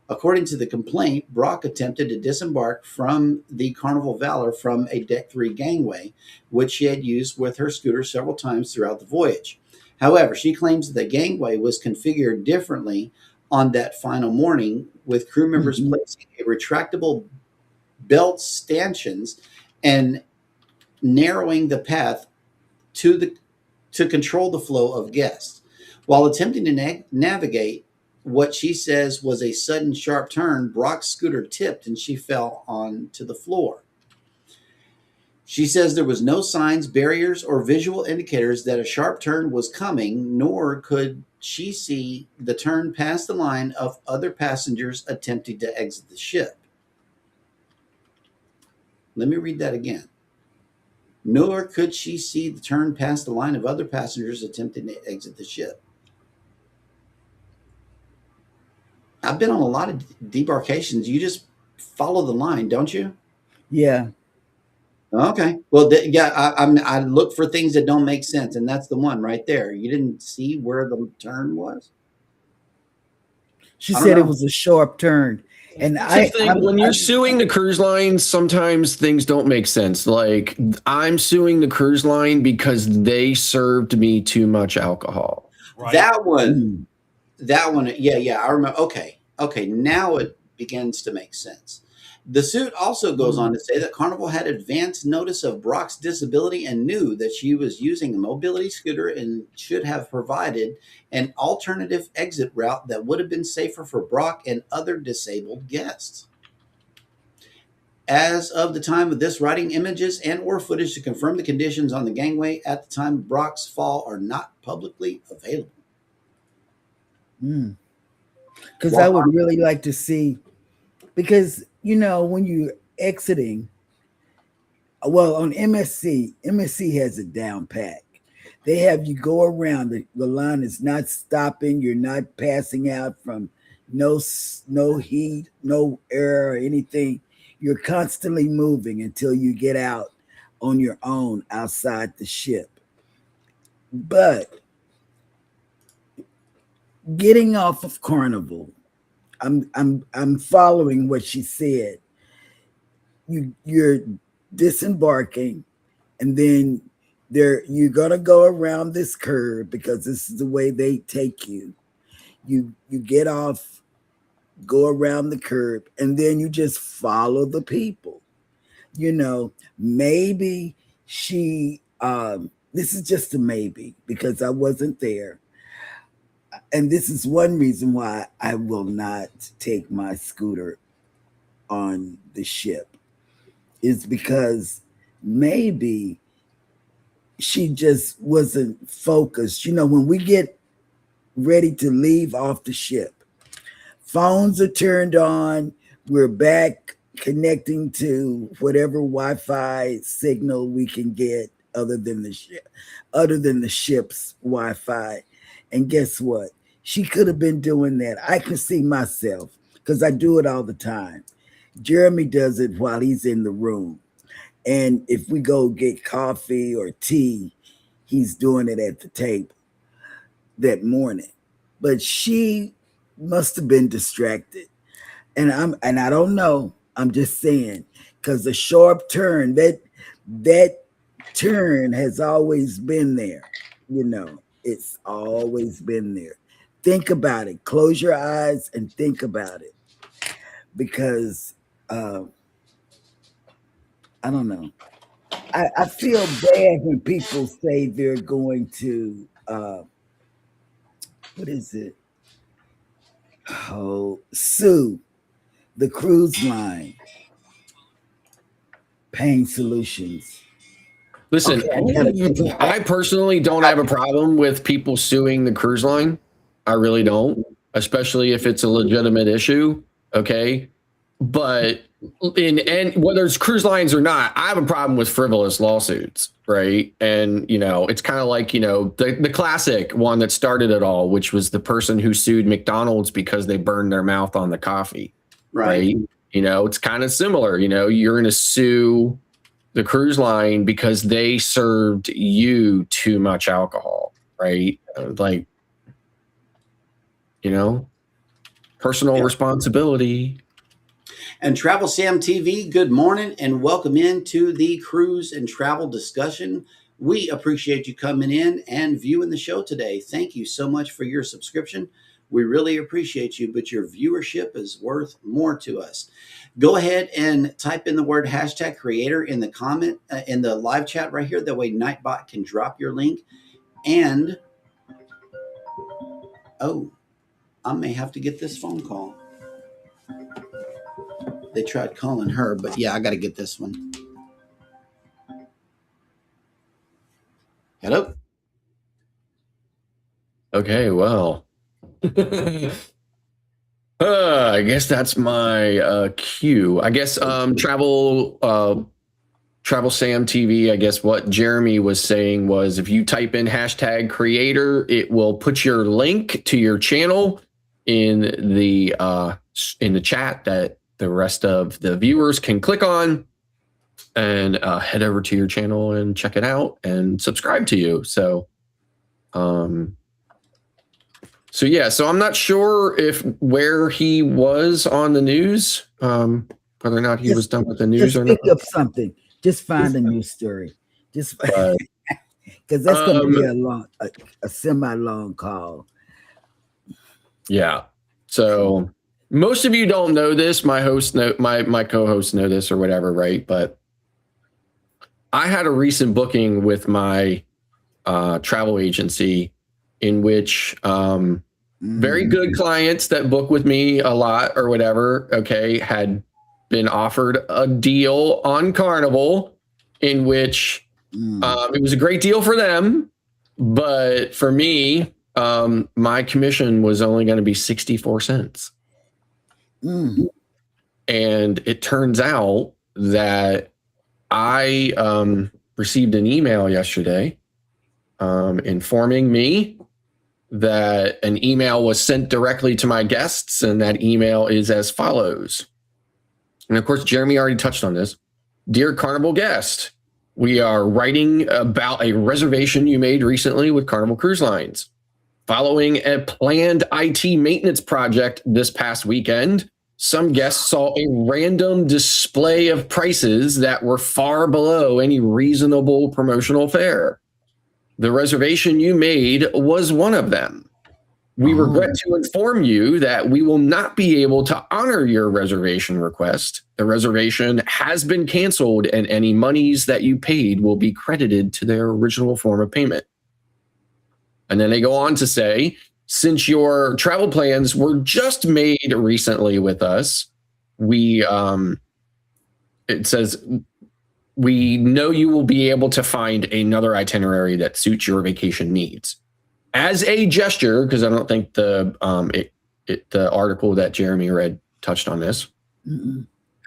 According to the complaint, Brock attempted to disembark from the Carnival Valor from a Deck 3 gangway, which she had used with her scooter several times throughout the voyage. However, she claims that the gangway was configured differently on that final morning, with crew members placing a retractable belt stanchions and narrowing the path to control the flow of guests. While attempting to navigate what she says was a sudden sharp turn, Brock's scooter tipped and she fell onto the floor. She says there was no signs, barriers, or visual indicators that a sharp turn was coming, nor could she see the turn past the line of other passengers attempting to exit the ship. Let me read that again. Nor could she see the turn past the line of other passengers attempting to exit the ship. I've been on a lot of debarkations. You just follow the line, don't you? Yeah. Okay. Well, I look for things that don't make sense, and that's the one right there. You didn't see where the turn was? She said it was a sharp turn. And when you're suing the cruise line, sometimes things don't make sense. Like, I'm suing the cruise line because they served me too much alcohol. Right. That one, yeah, I remember. Okay, now it begins to make sense. The suit also goes on to say that Carnival had advance notice of Brock's disability and knew that she was using a mobility scooter and should have provided an alternative exit route that would have been safer for Brock and other disabled guests. as of the time of this writing, images and or footage to confirm the conditions on the gangway at the time of Brock's fall are not publicly available. Because I would really like to see, because, you know, when you're exiting, well, on MSC has it down pat. They have you go around. The line is not stopping. You're not passing out from no heat, no air or anything. You're constantly moving until you get out on your own outside the ship. But getting off of Carnival, I'm following what she said. You're disembarking, and then you're gonna go around this curve because this is the way they take you. You get off, go around the curve, and then you just follow the people. You know, maybe she this is just a maybe because I wasn't there. And this is one reason why I will not take my scooter on the ship, is because maybe she just wasn't focused. You know, when we get ready to leave off the ship, phones are turned on, we're back connecting to whatever Wi-Fi signal we can get other than the ship's Wi-Fi. And guess what? She could have been doing that. I can see myself, because I do it all the time. Jeremy does it while he's in the room. And if we go get coffee or tea, he's doing it at the table that morning. But she must have been distracted. And I don't know. I'm just saying, because the sharp turn, that turn has always been there. You know, it's always been there. Think about it. Close your eyes and think about it. Because I don't know. I feel bad when people say they're going to what is it? Oh, sue the cruise line. Paying Solutions. Listen, okay, I personally don't have a problem with people suing the cruise line. I really don't, especially if it's a legitimate issue. Okay. But and whether it's cruise lines or not, I have a problem with frivolous lawsuits, right? And you know, it's kind of like, you know, the classic one that started it all, which was the person who sued McDonald's because they burned their mouth on the coffee, right? You know, it's kind of similar. You know, you're going to sue the cruise line because they served you too much alcohol, right? Like, you know, personal responsibility. And Travel Sam TV, good morning and welcome into the cruise and travel discussion. We appreciate you coming in and viewing the show today. Thank you so much for your subscription. We really appreciate you, but your viewership is worth more to us. Go ahead and type in the word #creator in the comment, in the live chat right here. That way Nightbot can drop your link. And, oh, I may have to get this phone call. They tried calling her, but yeah, I got to get this one. Hello? Okay, well. I guess that's my cue. I guess Travel Sam TV, I guess what Jeremy was saying was if you type in #creator, it will put your link to your channel in the chat that the rest of the viewers can click on and head over to your channel and check it out and subscribe to you. So so I'm not sure where he was on the news, whether or not he was done with the news or not. Pick up something. Just find a news story. Just because that's going to be a semi-long call. Yeah. So most of you don't know this. My co-hosts know this or whatever, right? But I had a recent booking with my travel agency in which very good clients that book with me a lot or whatever, okay, had been offered a deal on Carnival in which it was a great deal for them, but for me, my commission was only going to be 64 cents. And it turns out that I received an email yesterday informing me that an email was sent directly to my guests, and that email is as follows. And of course, Jeremy already touched on this. Dear Carnival guest, we are writing about a reservation you made recently with Carnival Cruise Lines. Following a planned IT maintenance project this past weekend, some guests saw a random display of prices that were far below any reasonable promotional fare. The reservation you made was one of them. We regret to inform you that we will not be able to honor your reservation request. The reservation has been canceled, and any monies that you paid will be credited to their original form of payment. And then they go on to say, since your travel plans were just made recently with us, it says, we know you will be able to find another itinerary that suits your vacation needs. As a gesture, because I don't think the article that Jeremy read touched on this.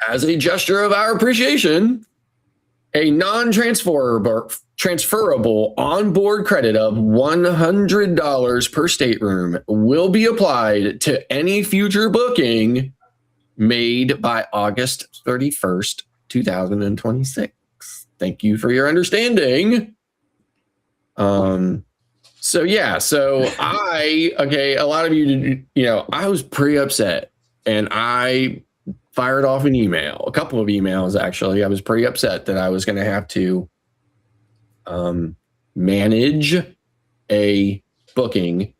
As a gesture of our appreciation, a non-transferable onboard credit of $100 per stateroom will be applied to any future booking made by August 31st, 2026. Thank you for your understanding. So a lot of you, I was pretty upset, and I fired off an email, a couple of emails actually. I was pretty upset that I was going to have to manage a booking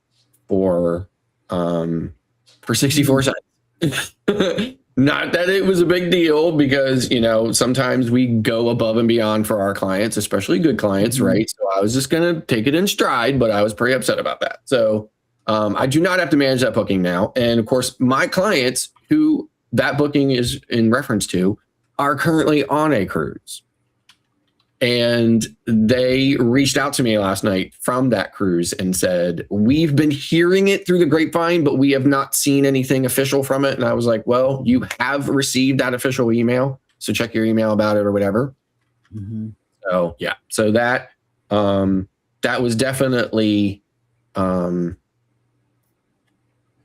for 64 cents. Not that it was a big deal, because sometimes we go above and beyond for our clients, especially good clients, right? So I was just going to take it in stride, but I was pretty upset about that. So I do not have to manage that booking now. And of course, my clients who that booking is in reference to are currently on a cruise. And they reached out to me last night from that cruise and said, we've been hearing it through the grapevine, but we have not seen anything official from it. And I was like, well, you have received that official email, so check your email about it or whatever. So yeah, so that was definitely,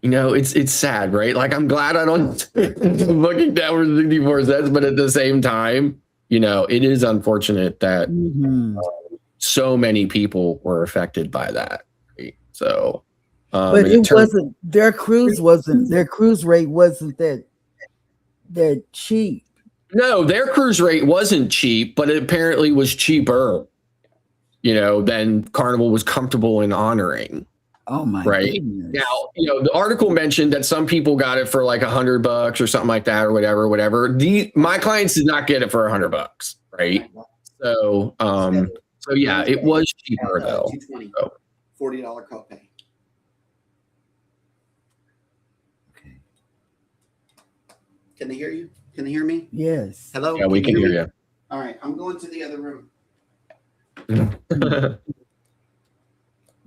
it's sad, right? Like, I'm glad I don't looking down for 64 cents, but at the same time, it is unfortunate that so many people were affected by that. Right? So, but it wasn't their cruise rate wasn't that cheap. No, their cruise rate wasn't cheap, but it apparently was cheaper, than Carnival was comfortable in honoring. Oh my goodness. Now, the article mentioned that some people got it for like $100 or something like that, or whatever. My clients did not get it for $100, right? So, yeah, it was cheaper though. So. $40 copay. Okay. Can they hear you? Can they hear me? Yes. Hello? Yeah, we can hear you. All right, I'm going to the other room.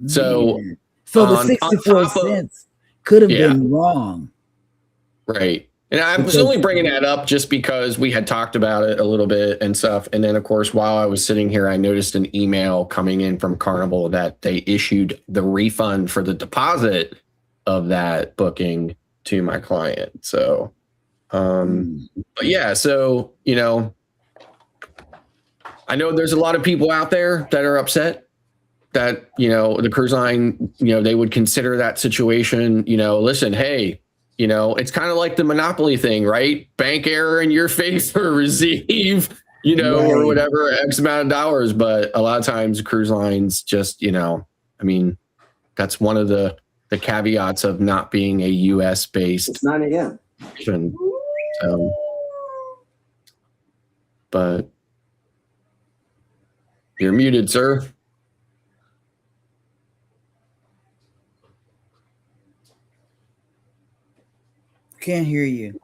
So the 64 cents could have been wrong. Right. And I was only bringing that up just because we had talked about it a little bit and stuff. And then, of course, while I was sitting here, I noticed an email coming in from Carnival that they issued the refund for the deposit of that booking to my client. So, but yeah, so, I know there's a lot of people out there that are upset that, the cruise line, they would consider that situation, listen, hey, it's kind of like the Monopoly thing, right? Bank error in your favor, receive, or whatever, X amount of dollars. But a lot of times cruise lines just, that's one of the caveats of not being a US based. It's 9 a.m. But you're muted, sir. Can't hear you.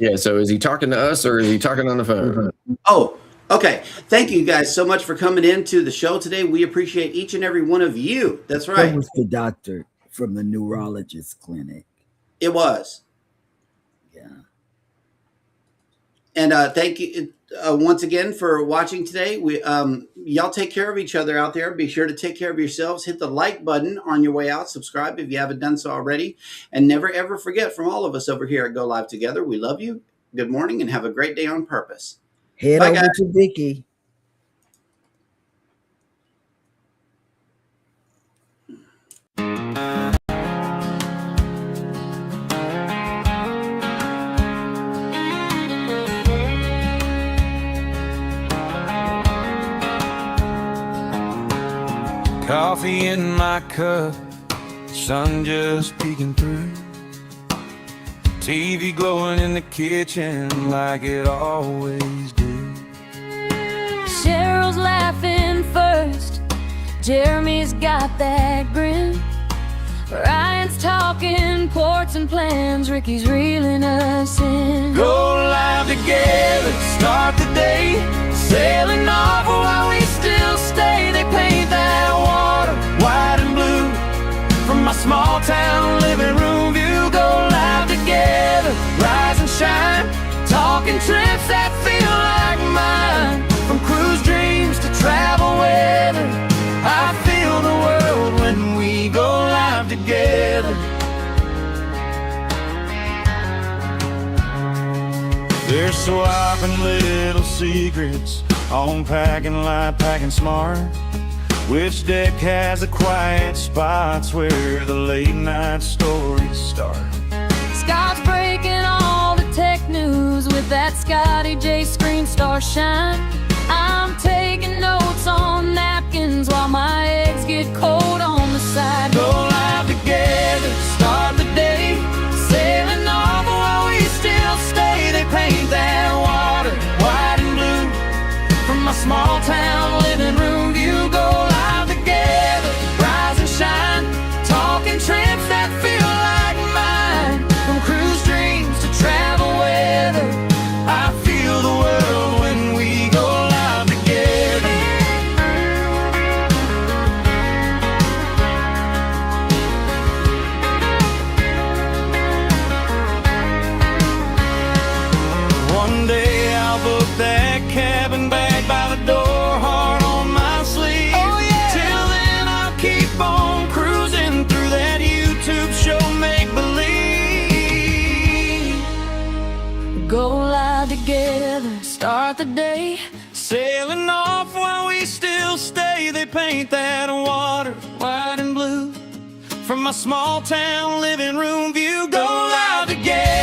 Yeah. So is he talking to us or is he talking on the phone? Oh, okay. Thank you guys so much for coming into the show today. We appreciate each and every one of you. That's right. That was the doctor from the neurologist clinic. It was. Yeah. And thank you once again for watching today. We y'all take care of each other out there. Be sure to take care of yourselves. Hit the like button on your way out. Subscribe if you haven't done so already. And never, ever forget, from all of us over here at Go Live Together, we love you. Good morning and have a great day on purpose. Head Bye, over guys. to Vicky. Coffee in my cup, sun just peeking through. TV glowing in the kitchen like it always do. Cheryl's laughing first, Jeremy's got that grin. Ryan's talking ports and plans, Ricky's reeling us in. Go live together, start the day, sailing off while we still stay. They paint that water white and blue from my small town living room view. Go live together, rise and shine, talking trips that feel like mine. From cruise dreams to travel weather, I feel the world when we go live together. There's swapping little secrets on packing light, packing smart. Which deck has the quiet spots where the late night stories start? Scott's breaking all the tech news with that Scotty J screen star shine. I'm taking notes on napkins while my eggs get cold on the side. Go live together, start the day, sailing off while we still stay. They paint that water white and blue from my small town living room view. Go live together, rise and shine, talking trips that feel like mine. From cruise dreams to travel weather, I feel the world when we go live together. One day I'll book that cabin bag by the door, heart on my sleeve. Oh, yeah. Till then I'll keep on cruising through that YouTube show, make believe. Go live together, start the day, Sailing off while we still stay. They paint that water white and blue from my small town living room view. Go live together.